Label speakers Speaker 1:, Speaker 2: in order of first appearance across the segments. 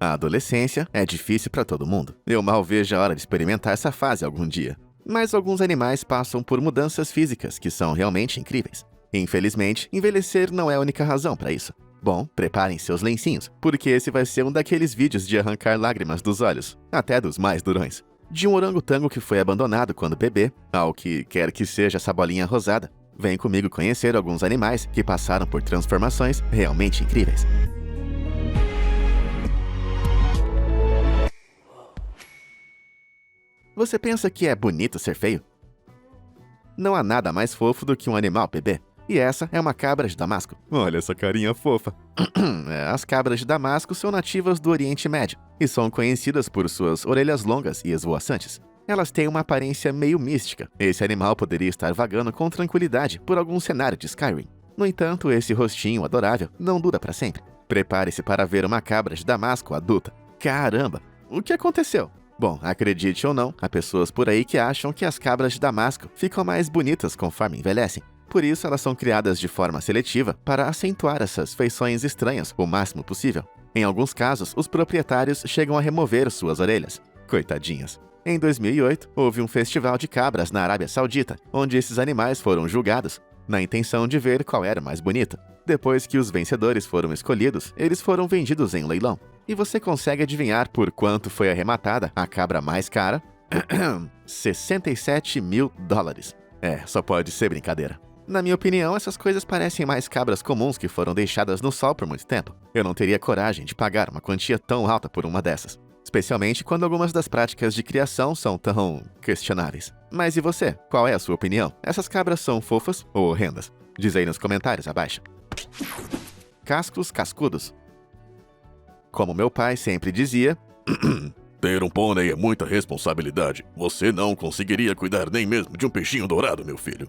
Speaker 1: A adolescência é difícil para todo mundo. Eu mal vejo a hora de experimentar essa fase algum dia. Mas alguns animais passam por mudanças físicas que são realmente incríveis. Infelizmente, envelhecer não é a única razão para isso. Bom, preparem seus lencinhos, porque esse vai ser um daqueles vídeos de arrancar lágrimas dos olhos, até dos mais durões. De um orangotango que foi abandonado quando bebê, ao que quer que seja essa bolinha rosada. Vem comigo conhecer alguns animais que passaram por transformações realmente incríveis. Você pensa que é bonito ser feio? Não há nada mais fofo do que um animal bebê. E essa é uma cabra de Damasco. Olha essa carinha fofa. As cabras de Damasco são nativas do Oriente Médio e são conhecidas por suas orelhas longas e esvoaçantes. Elas têm uma aparência meio mística. Esse animal poderia estar vagando com tranquilidade por algum cenário de Skyrim. No entanto, esse rostinho adorável não dura para sempre. Prepare-se para ver uma cabra de Damasco adulta. Caramba! O que aconteceu? Bom, acredite ou não, há pessoas por aí que acham que as cabras de Damasco ficam mais bonitas conforme envelhecem. Por isso, elas são criadas de forma seletiva para acentuar essas feições estranhas o máximo possível. Em alguns casos, os proprietários chegam a remover suas orelhas. Coitadinhas. Em 2008, houve um festival de cabras na Arábia Saudita, onde esses animais foram julgados, na intenção de ver qual era mais bonito. Depois que os vencedores foram escolhidos, eles foram vendidos em um leilão. E você consegue adivinhar por quanto foi arrematada a cabra mais cara? $67 mil. Só pode ser brincadeira. Na minha opinião, essas coisas parecem mais cabras comuns que foram deixadas no sol por muito tempo. Eu não teria coragem de pagar uma quantia tão alta por uma dessas. Especialmente quando algumas das práticas de criação são tão questionáveis. Mas e você? Qual é a sua opinião? Essas cabras são fofas ou horrendas? Diz aí nos comentários abaixo. Cascos cascudos. Como meu pai sempre dizia...
Speaker 2: Ter um pônei é muita responsabilidade. Você não conseguiria cuidar nem mesmo de um peixinho dourado, meu filho.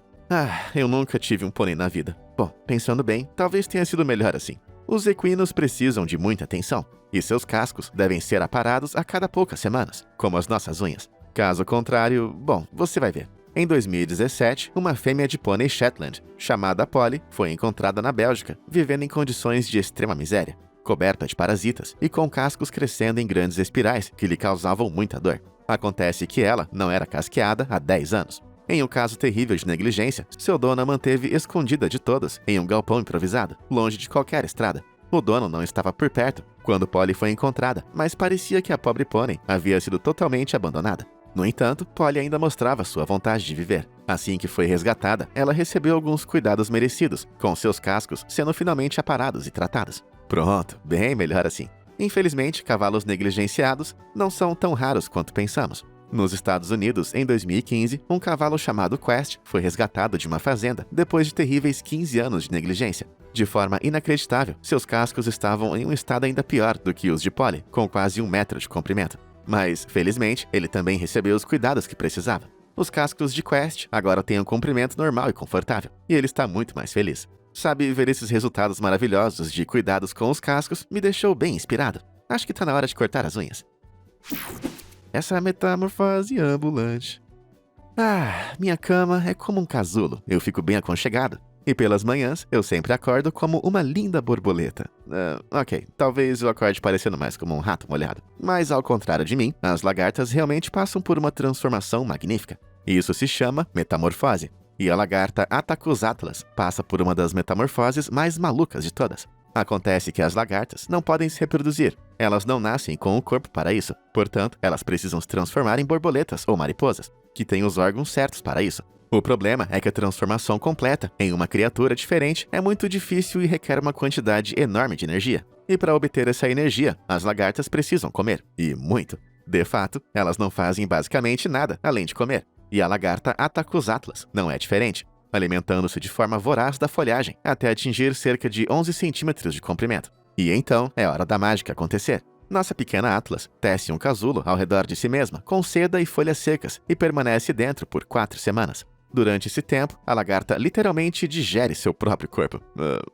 Speaker 1: Eu nunca tive um pônei na vida. Bom, pensando bem, talvez tenha sido melhor assim. Os equinos precisam de muita atenção, e seus cascos devem ser aparados a cada poucas semanas, como as nossas unhas. Caso contrário, bom, você vai ver. Em 2017, uma fêmea de pônei Shetland, chamada Polly, foi encontrada na Bélgica, vivendo em condições de extrema miséria, coberta de parasitas e com cascos crescendo em grandes espirais que lhe causavam muita dor. Acontece que ela não era casqueada há 10 anos. Em um caso terrível de negligência, seu dono a manteve escondida de todos em um galpão improvisado, longe de qualquer estrada. O dono não estava por perto quando Polly foi encontrada, mas parecia que a pobre pônei havia sido totalmente abandonada. No entanto, Polly ainda mostrava sua vontade de viver. Assim que foi resgatada, ela recebeu alguns cuidados merecidos, com seus cascos sendo finalmente aparados e tratados. Pronto, bem melhor assim. Infelizmente, cavalos negligenciados não são tão raros quanto pensamos. Nos Estados Unidos, em 2015, um cavalo chamado Quest foi resgatado de uma fazenda depois de terríveis 15 anos de negligência. De forma inacreditável, seus cascos estavam em um estado ainda pior do que os de Polly, com quase 1 metro de comprimento. Mas, felizmente, ele também recebeu os cuidados que precisava. Os cascos de Quest agora têm um comprimento normal e confortável, e ele está muito mais feliz. Sabe, ver esses resultados maravilhosos de cuidados com os cascos me deixou bem inspirado. Acho que tá na hora de cortar as unhas. Essa metamorfose ambulante. Minha cama é como um casulo. Eu fico bem aconchegado. E pelas manhãs, eu sempre acordo como uma linda borboleta. Ok, talvez eu acorde parecendo mais como um rato molhado. Mas ao contrário de mim, as lagartas realmente passam por uma transformação magnífica. Isso se chama metamorfose. E a lagarta Attacus atlas passa por uma das metamorfoses mais malucas de todas. Acontece que as lagartas não podem se reproduzir. Elas não nascem com o corpo para isso. Portanto, elas precisam se transformar em borboletas ou mariposas, que têm os órgãos certos para isso. O problema é que a transformação completa em uma criatura diferente é muito difícil e requer uma quantidade enorme de energia. E para obter essa energia, as lagartas precisam comer. E muito. De fato, elas não fazem basicamente nada além de comer. E a lagarta Attacus atlas não é diferente, alimentando-se de forma voraz da folhagem até atingir cerca de 11 centímetros de comprimento. E então é hora da mágica acontecer. Nossa pequena Atlas tece um casulo ao redor de si mesma, com seda e folhas secas, e permanece dentro por 4 semanas. Durante esse tempo, a lagarta literalmente digere seu próprio corpo.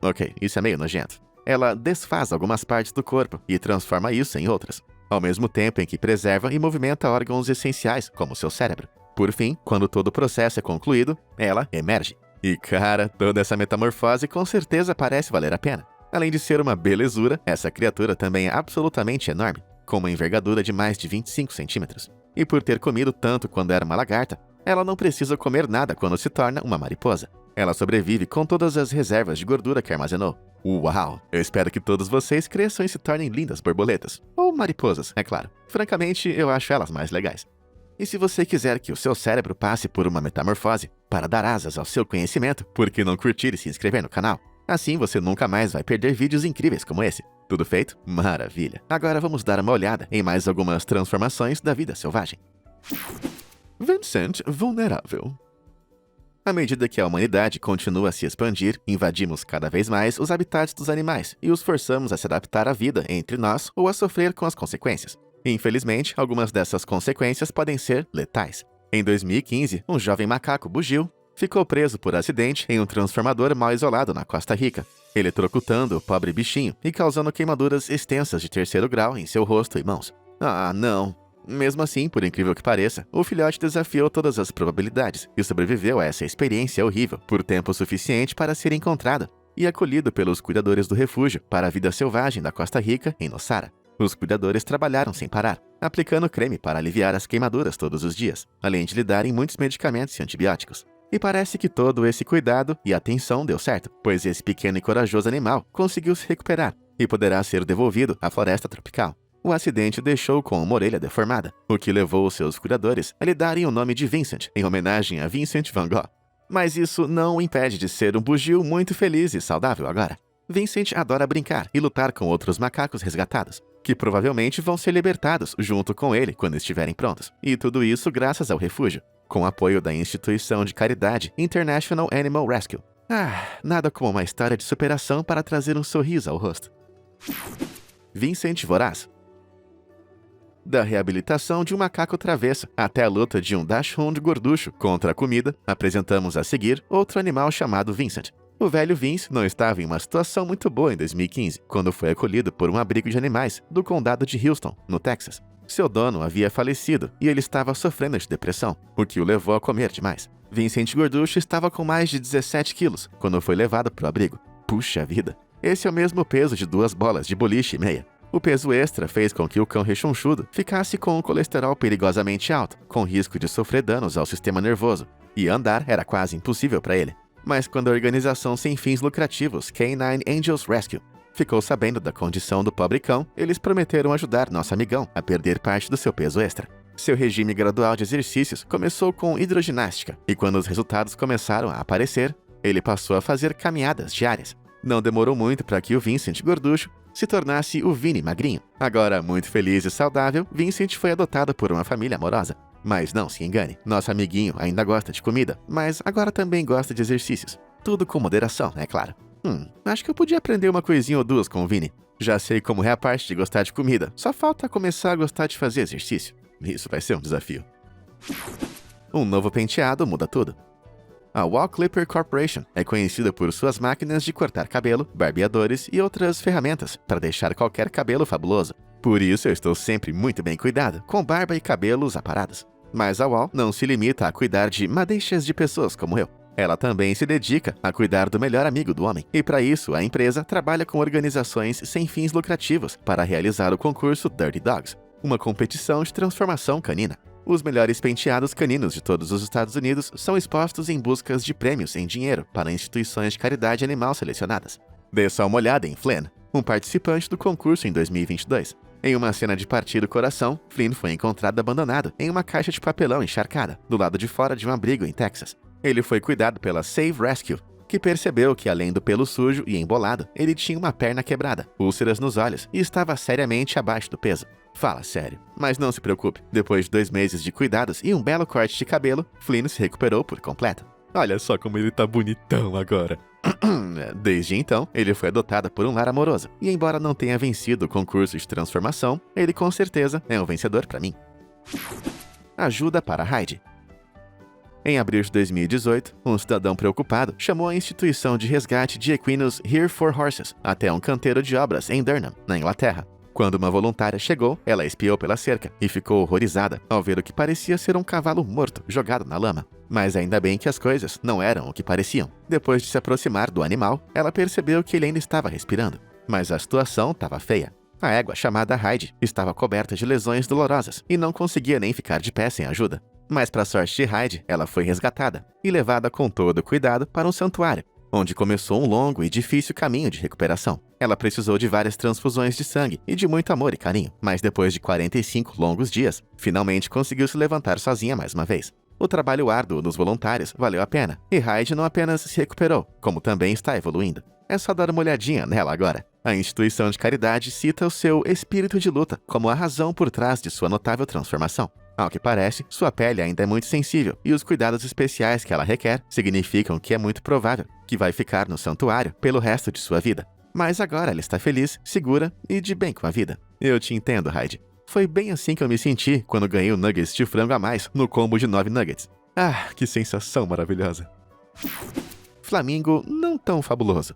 Speaker 1: Ok, isso é meio nojento. Ela desfaz algumas partes do corpo e transforma isso em outras, ao mesmo tempo em que preserva e movimenta órgãos essenciais, como seu cérebro. Por fim, quando todo o processo é concluído, ela emerge. E cara, toda essa metamorfose com certeza parece valer a pena. Além de ser uma belezura, essa criatura também é absolutamente enorme. com uma envergadura de mais de 25 centímetros. E por ter comido tanto quando era uma lagarta, ela não precisa comer nada quando se torna uma mariposa. Ela sobrevive com todas as reservas de gordura que armazenou. Uau! Eu espero que todos vocês cresçam e se tornem lindas borboletas. Ou mariposas, é claro. Francamente, eu acho elas mais legais. E se você quiser que o seu cérebro passe por uma metamorfose para dar asas ao seu conhecimento, por que não curtir e se inscrever no canal? Assim você nunca mais vai perder vídeos incríveis como esse. Tudo feito? Maravilha! Agora vamos dar uma olhada em mais algumas transformações da vida selvagem. Vincent vulnerável. À medida que a humanidade continua a se expandir, invadimos cada vez mais os habitats dos animais e os forçamos a se adaptar à vida entre nós ou a sofrer com as consequências. Infelizmente, algumas dessas consequências podem ser letais. Em 2015, um jovem macaco bugio ficou preso por acidente em um transformador mal isolado na Costa Rica, eletrocutando o pobre bichinho e causando queimaduras extensas de 3º grau em seu rosto e mãos. Ah, não! Mesmo assim, por incrível que pareça, o filhote desafiou todas as probabilidades e sobreviveu a essa experiência horrível por tempo suficiente para ser encontrado e acolhido pelos cuidadores do refúgio para a vida selvagem da Costa Rica, em Nosara. Os cuidadores trabalharam sem parar, aplicando creme para aliviar as queimaduras todos os dias, além de lhe darem muitos medicamentos e antibióticos. E parece que todo esse cuidado e atenção deu certo, pois esse pequeno e corajoso animal conseguiu se recuperar e poderá ser devolvido à floresta tropical. O acidente deixou com uma orelha deformada, o que levou os seus cuidadores a lhe darem o nome de Vincent, em homenagem a Vincent van Gogh. Mas isso não o impede de ser um bugio muito feliz e saudável agora. Vincent adora brincar e lutar com outros macacos resgatados, que provavelmente vão ser libertados junto com ele quando estiverem prontos. E tudo isso graças ao refúgio, com o apoio da instituição de caridade International Animal Rescue. Nada como uma história de superação para trazer um sorriso ao rosto. Vincent voraz. Da reabilitação de um macaco travesso até a luta de um dachshund gorducho contra a comida, apresentamos a seguir outro animal chamado Vincent. O velho Vince não estava em uma situação muito boa em 2015, quando foi acolhido por um abrigo de animais do condado de Houston, no Texas. Seu dono havia falecido e ele estava sofrendo de depressão, o que o levou a comer demais. Vincent gorducho estava com mais de 17 quilos quando foi levado para o abrigo. Puxa vida! Esse é o mesmo peso de 2 bolas de boliche e meia. O peso extra fez com que o cão rechonchudo ficasse com o colesterol perigosamente alto, com risco de sofrer danos ao sistema nervoso, e andar era quase impossível para ele. Mas quando a organização sem fins lucrativos Canine Angels Rescue ficou sabendo da condição do pobre cão, eles prometeram ajudar nosso amigão a perder parte do seu peso extra. Seu regime gradual de exercícios começou com hidroginástica, e quando os resultados começaram a aparecer, ele passou a fazer caminhadas diárias. Não demorou muito para que o Vincent gorducho se tornasse o Vini magrinho. Agora, muito feliz e saudável, Vincent foi adotado por uma família amorosa. Mas não se engane, nosso amiguinho ainda gosta de comida, mas agora também gosta de exercícios. Tudo com moderação, é claro. Acho que eu podia aprender uma coisinha ou duas com o Vini. Já sei como é a parte de gostar de comida, só falta começar a gostar de fazer exercício. Isso vai ser um desafio. Um novo penteado muda tudo. A Wall Clipper Corporation é conhecida por suas máquinas de cortar cabelo, barbeadores e outras ferramentas para deixar qualquer cabelo fabuloso. Por isso eu estou sempre muito bem cuidado, com barba e cabelos aparados. Mas a Wall não se limita a cuidar de madeixas de pessoas como eu. Ela também se dedica a cuidar do melhor amigo do homem. E para isso, a empresa trabalha com organizações sem fins lucrativos para realizar o concurso Dirty Dogs, uma competição de transformação canina. Os melhores penteados caninos de todos os Estados Unidos são expostos em buscas de prêmios em dinheiro para instituições de caridade animal selecionadas. Dê só uma olhada em Flynn, um participante do concurso em 2022. Em uma cena de partir o coração, Flynn foi encontrado abandonado em uma caixa de papelão encharcada, do lado de fora de um abrigo em Texas. Ele foi cuidado pela Save Rescue, que percebeu que, além do pelo sujo e embolado, ele tinha uma perna quebrada, úlceras nos olhos e estava seriamente abaixo do peso. Fala sério. Mas não se preocupe, depois de 2 meses de cuidados e um belo corte de cabelo, Flynn se recuperou por completo. Olha só como ele tá bonitão agora. Desde então, ele foi adotado por um lar amoroso, e embora não tenha vencido o concurso de transformação, ele com certeza é um vencedor para mim. Ajuda para Heidi. Em abril de 2018, um cidadão preocupado chamou a instituição de resgate de equinos Here for Horses até um canteiro de obras em Durham, na Inglaterra. Quando uma voluntária chegou, ela espiou pela cerca e ficou horrorizada ao ver o que parecia ser um cavalo morto jogado na lama. Mas ainda bem que as coisas não eram o que pareciam. Depois de se aproximar do animal, ela percebeu que ele ainda estava respirando. Mas a situação estava feia. A égua, chamada Hyde, estava coberta de lesões dolorosas e não conseguia nem ficar de pé sem ajuda. Mas, para sorte de Hyde, ela foi resgatada e levada com todo cuidado para um santuário, onde começou um longo e difícil caminho de recuperação. Ela precisou de várias transfusões de sangue e de muito amor e carinho, mas depois de 45 longos dias, finalmente conseguiu se levantar sozinha mais uma vez. O trabalho árduo dos voluntários valeu a pena, e Hyde não apenas se recuperou, como também está evoluindo. É só dar uma olhadinha nela agora. A instituição de caridade cita o seu espírito de luta como a razão por trás de sua notável transformação. Ao que parece, sua pele ainda é muito sensível e os cuidados especiais que ela requer significam que é muito provável que vai ficar no santuário pelo resto de sua vida. Mas agora ela está feliz, segura e de bem com a vida. Eu te entendo, Hyde. Foi bem assim que eu me senti quando ganhei o nuggets de frango a mais no combo de 9 nuggets. Ah, que sensação maravilhosa. Flamingo não tão fabuloso.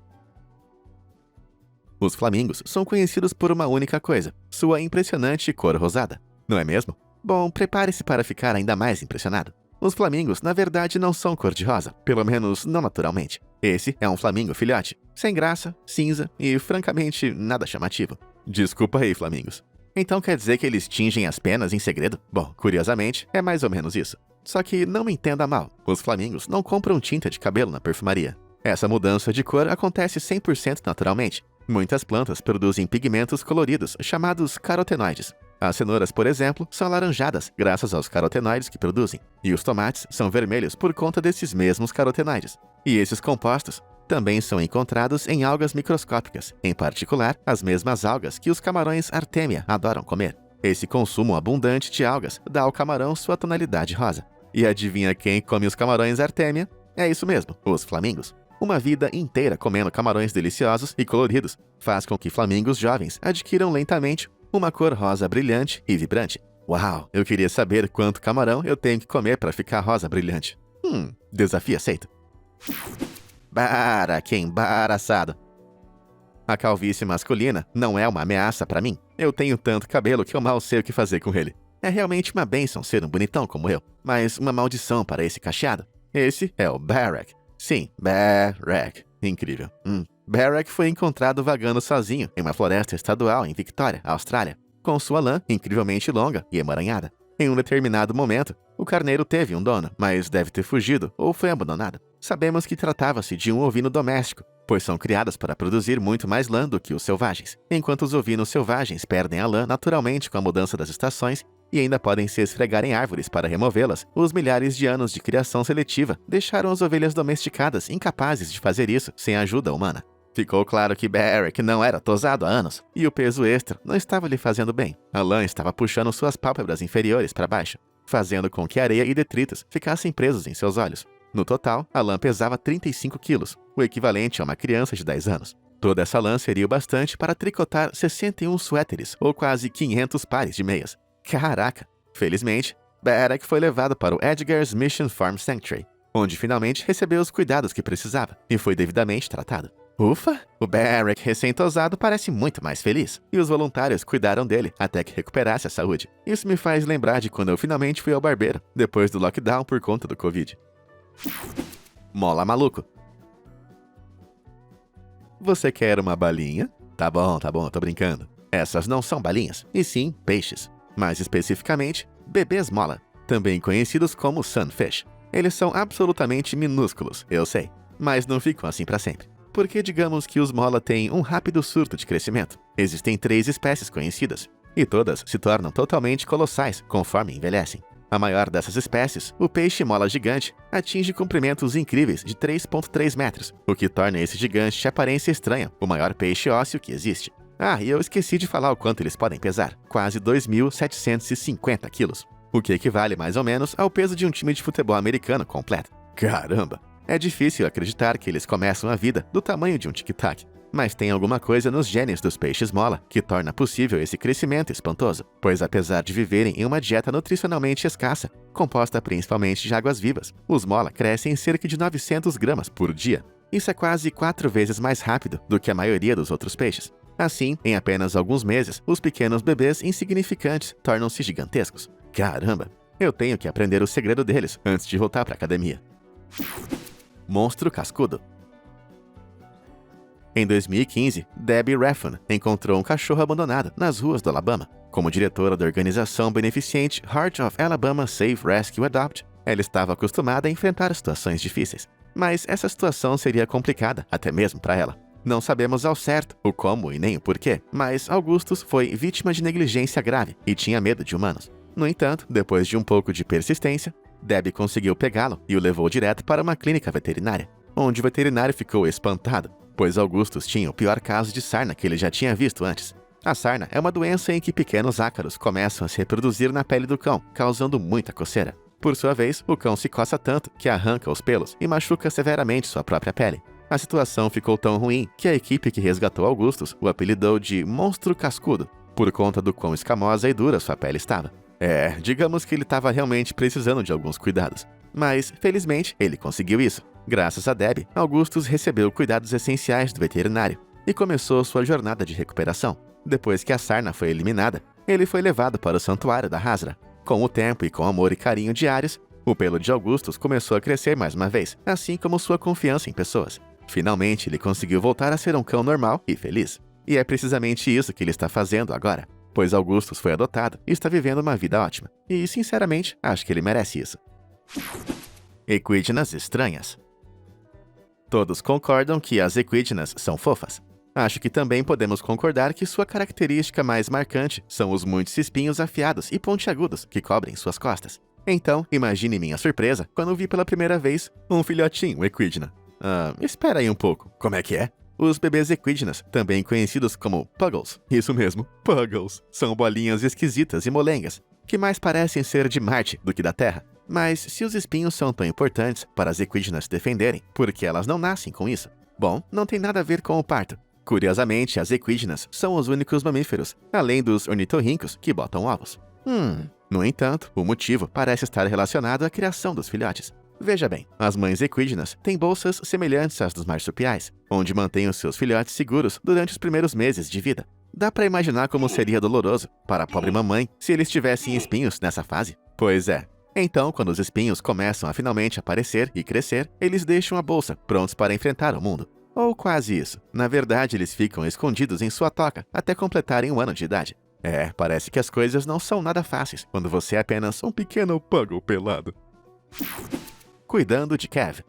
Speaker 1: Os flamingos são conhecidos por uma única coisa, sua impressionante cor rosada. Não é mesmo? Bom, prepare-se para ficar ainda mais impressionado. Os flamingos, na verdade, não são cor-de-rosa, pelo menos não naturalmente. Esse é um flamingo filhote, sem graça, cinza e, francamente, nada chamativo. Desculpa aí, flamingos. Então quer dizer que eles tingem as penas em segredo? Bom, curiosamente, é mais ou menos isso. Só que não me entenda mal, os flamingos não compram tinta de cabelo na perfumaria. Essa mudança de cor acontece 100% naturalmente. Muitas plantas produzem pigmentos coloridos, chamados carotenoides. As cenouras, por exemplo, são alaranjadas graças aos carotenoides que produzem, e os tomates são vermelhos por conta desses mesmos carotenoides. E esses compostos também são encontrados em algas microscópicas, em particular as mesmas algas que os camarões Artemia adoram comer. Esse consumo abundante de algas dá ao camarão sua tonalidade rosa. E adivinha quem come os camarões Artemia? É isso mesmo, os flamingos. Uma vida inteira comendo camarões deliciosos e coloridos faz com que flamingos jovens adquiram lentamente uma cor rosa brilhante e vibrante. Uau, eu queria saber quanto camarão eu tenho que comer para ficar rosa brilhante. Desafio aceito. Bara, que embaraçado. A calvície masculina não é uma ameaça para mim. Eu tenho tanto cabelo que eu mal sei o que fazer com ele. É realmente uma bênção ser um bonitão como eu, mas uma maldição para esse cacheado. Esse é o Barrack. Sim, Barrack. Incrível. Barrack foi encontrado vagando sozinho em uma floresta estadual em Victoria, Austrália, com sua lã incrivelmente longa e emaranhada. Em um determinado momento, o carneiro teve um dono, mas deve ter fugido ou foi abandonado. Sabemos que tratava-se de um ovino doméstico, pois são criados para produzir muito mais lã do que os selvagens. Enquanto os ovinos selvagens perdem a lã naturalmente com a mudança das estações, e ainda podem se esfregar em árvores para removê-las, os milhares de anos de criação seletiva deixaram as ovelhas domesticadas incapazes de fazer isso sem ajuda humana. Ficou claro que Barrack não era tosado há anos, e o peso extra não estava lhe fazendo bem. A lã estava puxando suas pálpebras inferiores para baixo, fazendo com que areia e detritos ficassem presos em seus olhos. No total, a lã pesava 35 quilos, o equivalente a uma criança de 10 anos. Toda essa lã seria o bastante para tricotar 61 suéteres, ou quase 500 pares de meias. Caraca! Felizmente, Barrack foi levado para o Edgar's Mission Farm Sanctuary, onde finalmente recebeu os cuidados que precisava e foi devidamente tratado. Ufa! O Barrack recém-tosado parece muito mais feliz, e os voluntários cuidaram dele até que recuperasse a saúde. Isso me faz lembrar de quando eu finalmente fui ao barbeiro, depois do lockdown por conta do Covid. Mola maluco. Você quer uma balinha? Tá bom, tô brincando. Essas não são balinhas, e sim peixes. Mais especificamente, bebês mola, também conhecidos como sunfish. Eles são absolutamente minúsculos, eu sei, mas não ficam assim para sempre. Porque digamos que os mola têm um rápido surto de crescimento. Existem 3 espécies conhecidas, e todas se tornam totalmente colossais conforme envelhecem. A maior dessas espécies, o peixe mola gigante, atinge comprimentos incríveis de 3,3 metros, o que torna esse gigante de aparência estranha, o maior peixe ósseo que existe. Ah, e eu esqueci de falar o quanto eles podem pesar, quase 2.750 quilos, o que equivale mais ou menos ao peso de um time de futebol americano completo. Caramba! É difícil acreditar que eles começam a vida do tamanho de um tic-tac, mas tem alguma coisa nos genes dos peixes mola que torna possível esse crescimento espantoso, pois apesar de viverem em uma dieta nutricionalmente escassa, composta principalmente de águas-vivas, os mola crescem em cerca de 900 gramas por dia. Isso é quase 4 vezes mais rápido do que a maioria dos outros peixes. Assim, em apenas alguns meses, os pequenos bebês insignificantes tornam-se gigantescos. Caramba! Eu tenho que aprender o segredo deles antes de voltar para a academia. Monstro cascudo. Em 2015, Debbie Raffan encontrou um cachorro abandonado nas ruas do Alabama. Como diretora da organização beneficente Heart of Alabama Safe Rescue Adopt, ela estava acostumada a enfrentar situações difíceis. Mas essa situação seria complicada, até mesmo para ela. Não sabemos ao certo o como e nem o porquê, mas Augustus foi vítima de negligência grave e tinha medo de humanos. No entanto, depois de um pouco de persistência, Debbie conseguiu pegá-lo e o levou direto para uma clínica veterinária, onde o veterinário ficou espantado, pois Augustus tinha o pior caso de sarna que ele já tinha visto antes. A sarna é uma doença em que pequenos ácaros começam a se reproduzir na pele do cão, causando muita coceira. Por sua vez, o cão se coça tanto que arranca os pelos e machuca severamente sua própria pele. A situação ficou tão ruim que a equipe que resgatou Augustus o apelidou de Monstro Cascudo, por conta do quão escamosa e dura sua pele estava. Digamos que ele estava realmente precisando de alguns cuidados. Mas, felizmente, ele conseguiu isso. Graças a Debbie, Augustus recebeu cuidados essenciais do veterinário e começou sua jornada de recuperação. Depois que a sarna foi eliminada, ele foi levado para o santuário da Hasra. Com o tempo e com amor e carinho diários, o pelo de Augustus começou a crescer mais uma vez, assim como sua confiança em pessoas. Finalmente, ele conseguiu voltar a ser um cão normal e feliz. E é precisamente isso que ele está fazendo agora, pois Augustus foi adotado e está vivendo uma vida ótima. E, sinceramente, acho que ele merece isso. Equidnas estranhas. Todos concordam que as equidnas são fofas. Acho que também podemos concordar que sua característica mais marcante são os muitos espinhos afiados e pontiagudos que cobrem suas costas. Então, imagine minha surpresa quando vi pela primeira vez um filhotinho equidna. Espera aí um pouco, como é que é? Os bebês equidnas, também conhecidos como puggles, isso mesmo, puggles, são bolinhas esquisitas e molengas, que mais parecem ser de Marte do que da Terra. Mas se os espinhos são tão importantes para as equidnas se defenderem, por que elas não nascem com isso? Bom, não tem nada a ver com o parto. Curiosamente, as equidnas são os únicos mamíferos, além dos ornitorrincos, que botam ovos. No entanto, o motivo parece estar relacionado à criação dos filhotes. Veja bem, as mães equidnas têm bolsas semelhantes às dos marsupiais, onde mantêm os seus filhotes seguros durante os primeiros meses de vida. Dá pra imaginar como seria doloroso para a pobre mamãe se eles tivessem espinhos nessa fase? Pois é. Então, quando os espinhos começam a finalmente aparecer e crescer, eles deixam a bolsa, prontos para enfrentar o mundo. Ou quase isso. Na verdade, eles ficam escondidos em sua toca até completarem 1 ano de idade. Parece que as coisas não são nada fáceis quando você é apenas um pequeno puggle pelado. Cuidando de Kev.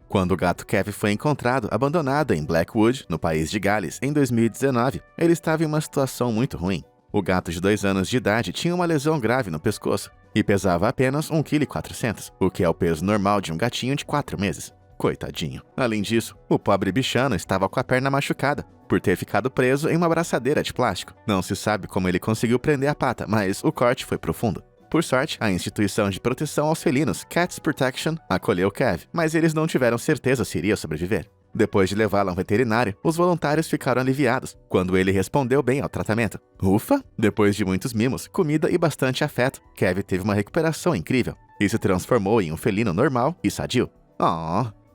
Speaker 1: Quando o gato Kev foi encontrado abandonado em Blackwood, no país de Gales, em 2019, ele estava em uma situação muito ruim. O gato de 2 anos de idade tinha uma lesão grave no pescoço e pesava apenas 1,4 kg, o que é o peso normal de um gatinho de 4 meses. Coitadinho. Além disso, o pobre bichano estava com a perna machucada, por ter ficado preso em uma abraçadeira de plástico. Não se sabe como ele conseguiu prender a pata, mas o corte foi profundo. Por sorte, a instituição de proteção aos felinos, Cats Protection, acolheu Kev, mas eles não tiveram certeza se iria sobreviver. Depois de levá-lo a um veterinário, os voluntários ficaram aliviados quando ele respondeu bem ao tratamento. Ufa! Depois de muitos mimos, comida e bastante afeto, Kev teve uma recuperação incrível e se transformou em um felino normal e sadio.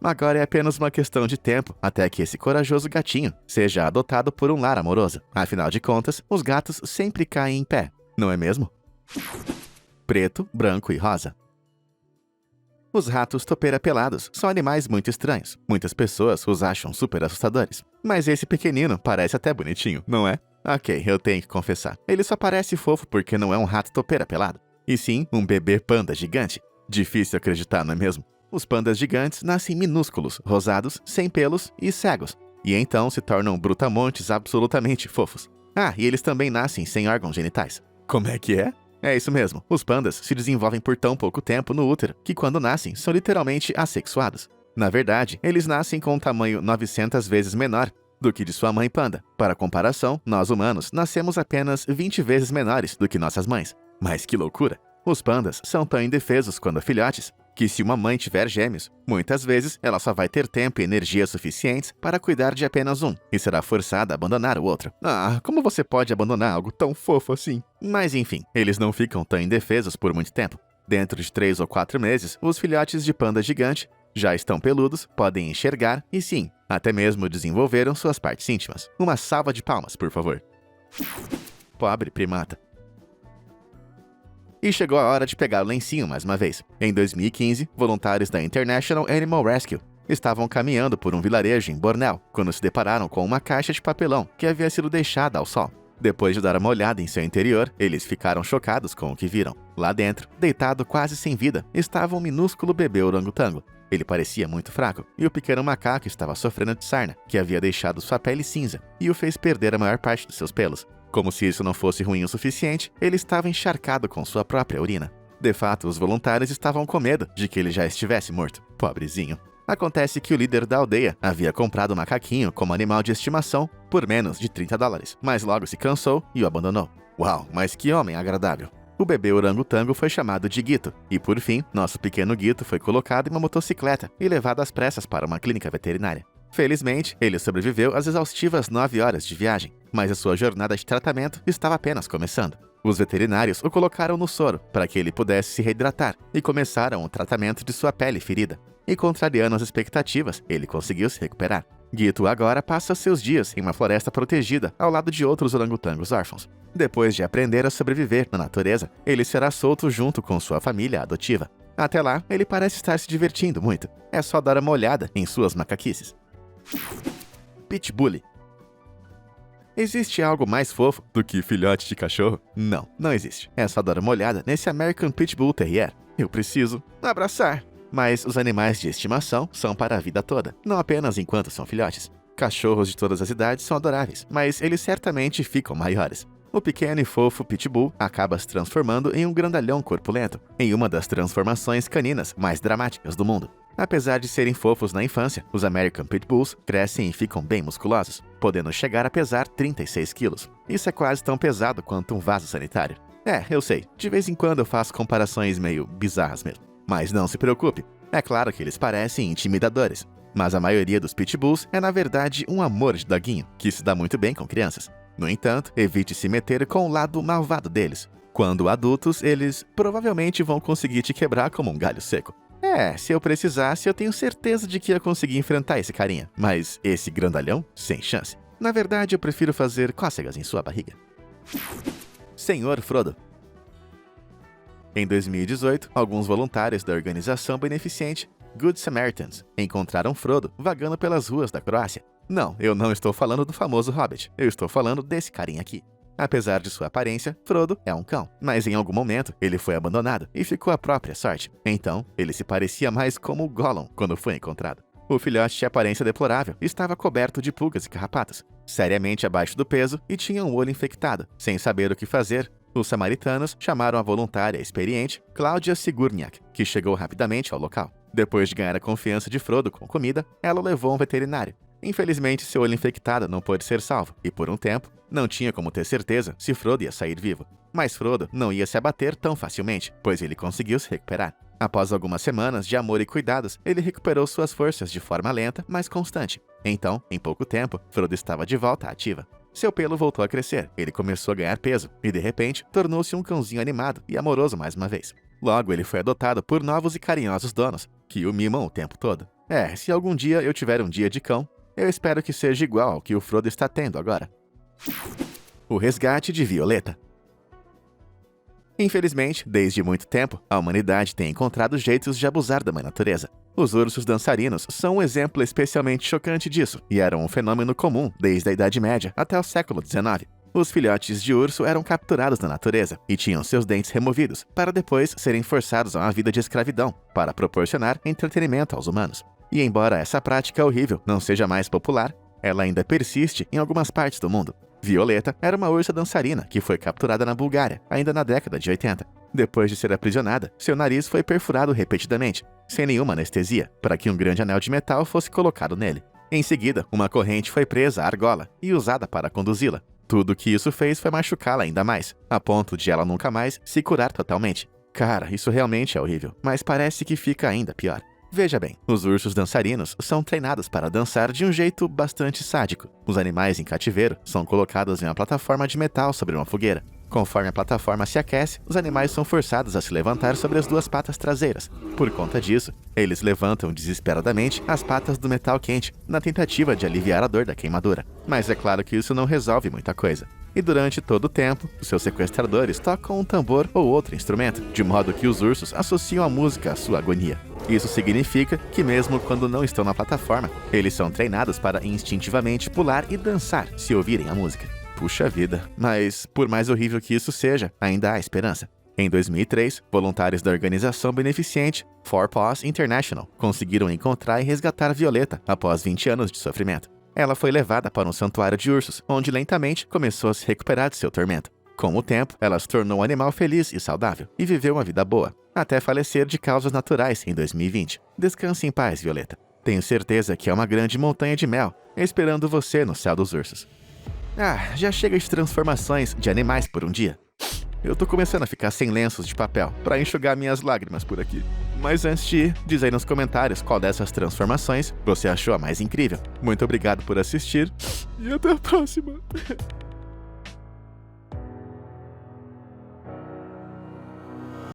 Speaker 1: Agora é apenas uma questão de tempo até que esse corajoso gatinho seja adotado por um lar amoroso. Afinal de contas, os gatos sempre caem em pé, não é mesmo? Preto, branco e rosa. Os ratos topeira pelados são animais muito estranhos. Muitas pessoas os acham super assustadores. Mas esse pequenino parece até bonitinho, não é? Ok, eu tenho que confessar. Ele só parece fofo porque não é um rato topeira pelado, e sim um bebê panda gigante. Difícil acreditar, não é mesmo? Os pandas gigantes nascem minúsculos, rosados, sem pelos e cegos, e então se tornam brutamontes absolutamente fofos. E eles também nascem sem órgãos genitais. Como é que é? É isso mesmo, os pandas se desenvolvem por tão pouco tempo no útero que quando nascem são literalmente assexuados. Na verdade, eles nascem com um tamanho 900 vezes menor do que de sua mãe panda. Para comparação, nós humanos nascemos apenas 20 vezes menores do que nossas mães. Mas que loucura! Os pandas são tão indefesos quando filhotes que se uma mãe tiver gêmeos, muitas vezes ela só vai ter tempo e energia suficientes para cuidar de apenas um e será forçada a abandonar o outro. Como você pode abandonar algo tão fofo assim? Mas enfim, eles não ficam tão indefesos por muito tempo. Dentro de 3 ou 4 meses, os filhotes de panda gigante já estão peludos, podem enxergar e sim, até mesmo desenvolveram suas partes íntimas. Uma salva de palmas, por favor. Pobre primata. E chegou a hora de pegar o lencinho mais uma vez. Em 2015, voluntários da International Animal Rescue Estavam caminhando por um vilarejo em Bornéu, quando se depararam com uma caixa de papelão que havia sido deixada ao sol. Depois de dar uma olhada em seu interior, eles ficaram chocados com o que viram. Lá dentro, deitado quase sem vida, estava um minúsculo bebê orangotango. Ele parecia muito fraco, e o pequeno macaco estava sofrendo de sarna, que havia deixado sua pele cinza e o fez perder a maior parte dos seus pelos. Como se isso não fosse ruim o suficiente, ele estava encharcado com sua própria urina. De fato, os voluntários estavam com medo de que ele já estivesse morto. Pobrezinho. Acontece que o líder da aldeia havia comprado o macaquinho como animal de estimação por menos de $30, mas logo se cansou e o abandonou. Uau, mas que homem agradável! O bebê orangotango foi chamado de Guito, e por fim, nosso pequeno Guito foi colocado em uma motocicleta e levado às pressas para uma clínica veterinária. Felizmente, ele sobreviveu às exaustivas 9 horas de viagem, mas a sua jornada de tratamento estava apenas começando. Os veterinários o colocaram no soro para que ele pudesse se reidratar e começaram o tratamento de sua pele ferida. E contrariando as expectativas, ele conseguiu se recuperar. Guito agora passa seus dias em uma floresta protegida ao lado de outros orangotangos órfãos. Depois de aprender a sobreviver na natureza, ele será solto junto com sua família adotiva. Até lá, ele parece estar se divertindo muito. É só dar uma olhada em suas macaquices. Pitbull. Existe algo mais fofo do que filhote de cachorro? Não, não existe. É só dar uma olhada nesse American Pitbull Terrier. Eu preciso abraçar. Mas os animais de estimação são para a vida toda, não apenas enquanto são filhotes. Cachorros de todas as idades são adoráveis, mas eles certamente ficam maiores. O pequeno e fofo Pitbull acaba se transformando em um grandalhão corpulento, em uma das transformações caninas mais dramáticas do mundo. Apesar de serem fofos na infância, os American Pitbulls crescem e ficam bem musculosos, podendo chegar a pesar 36 quilos. Isso é quase tão pesado quanto um vaso sanitário. Eu sei, de vez em quando eu faço comparações meio bizarras mesmo. Mas não se preocupe, é claro que eles parecem intimidadores, mas a maioria dos pitbulls é na verdade um amor de doguinho, que se dá muito bem com crianças. No entanto, evite se meter com o lado malvado deles. Quando adultos, eles provavelmente vão conseguir te quebrar como um galho seco. Se eu precisasse, eu tenho certeza de que ia conseguir enfrentar esse carinha, mas esse grandalhão, sem chance. Na verdade, eu prefiro fazer cócegas em sua barriga. Senhor Frodo. Em 2018, alguns voluntários da organização beneficente Good Samaritans encontraram Frodo vagando pelas ruas da Croácia. Não, eu não estou falando do famoso Hobbit, eu estou falando desse carinha aqui. Apesar de sua aparência, Frodo é um cão, mas em algum momento ele foi abandonado e ficou à própria sorte. Então, ele se parecia mais como o Gollum quando foi encontrado. O filhote de aparência deplorável estava coberto de pulgas e carrapatos, seriamente abaixo do peso e tinha um olho infectado. Sem saber o que fazer, os samaritanos chamaram a voluntária experiente Cláudia Sigurniak, que chegou rapidamente ao local. Depois de ganhar a confiança de Frodo com comida, ela o levou a um veterinário. Infelizmente, seu olho infectado não pôde ser salvo, e por um tempo, não tinha como ter certeza se Frodo ia sair vivo. Mas Frodo não ia se abater tão facilmente, pois ele conseguiu se recuperar. Após algumas semanas de amor e cuidados, ele recuperou suas forças de forma lenta, mas constante. Então, em pouco tempo, Frodo estava de volta ativa. Seu pelo voltou a crescer, ele começou a ganhar peso e, de repente, tornou-se um cãozinho animado e amoroso mais uma vez. Logo, ele foi adotado por novos e carinhosos donos, que o mimam o tempo todo. Se algum dia eu tiver um dia de cão, eu espero que seja igual ao que o Frodo está tendo agora. O resgate de Violeta. Infelizmente, desde muito tempo, a humanidade tem encontrado jeitos de abusar da mãe natureza. Os ursos dançarinos são um exemplo especialmente chocante disso, e eram um fenômeno comum desde a Idade Média até o século XIX. Os filhotes de urso eram capturados na natureza e tinham seus dentes removidos, para depois serem forçados a uma vida de escravidão, para proporcionar entretenimento aos humanos. E embora essa prática horrível não seja mais popular, ela ainda persiste em algumas partes do mundo. Violeta era uma ursa dançarina que foi capturada na Bulgária, ainda na década de 80. Depois de ser aprisionada, seu nariz foi perfurado repetidamente, sem nenhuma anestesia, para que um grande anel de metal fosse colocado nele. Em seguida, uma corrente foi presa à argola e usada para conduzi-la. Tudo o que isso fez foi machucá-la ainda mais, a ponto de ela nunca mais se curar totalmente. Cara, isso realmente é horrível, mas parece que fica ainda pior. Veja bem, os ursos dançarinos são treinados para dançar de um jeito bastante sádico. Os animais em cativeiro são colocados em uma plataforma de metal sobre uma fogueira. Conforme a plataforma se aquece, os animais são forçados a se levantar sobre as duas patas traseiras. Por conta disso, eles levantam desesperadamente as patas do metal quente, na tentativa de aliviar a dor da queimadura. Mas é claro que isso não resolve muita coisa. E durante todo o tempo, os seus sequestradores tocam um tambor ou outro instrumento, de modo que os ursos associam a música à sua agonia. Isso significa que mesmo quando não estão na plataforma, eles são treinados para instintivamente pular e dançar se ouvirem a música. Puxa vida, mas por mais horrível que isso seja, ainda há esperança. Em 2003, voluntários da organização beneficente Four Paws International conseguiram encontrar e resgatar Violeta após 20 anos de sofrimento. Ela foi levada para um santuário de ursos, onde lentamente começou a se recuperar de seu tormento. Com o tempo, ela se tornou um animal feliz e saudável e viveu uma vida boa, até falecer de causas naturais em 2020. Descanse em paz, Violeta. Tenho certeza que é uma grande montanha de mel esperando você no céu dos ursos. Já chega de transformações de animais por um dia. Eu tô começando a ficar sem lenços de papel para enxugar minhas lágrimas por aqui. Mas antes de ir, diz aí nos comentários qual dessas transformações você achou a mais incrível. Muito obrigado por assistir e até a próxima!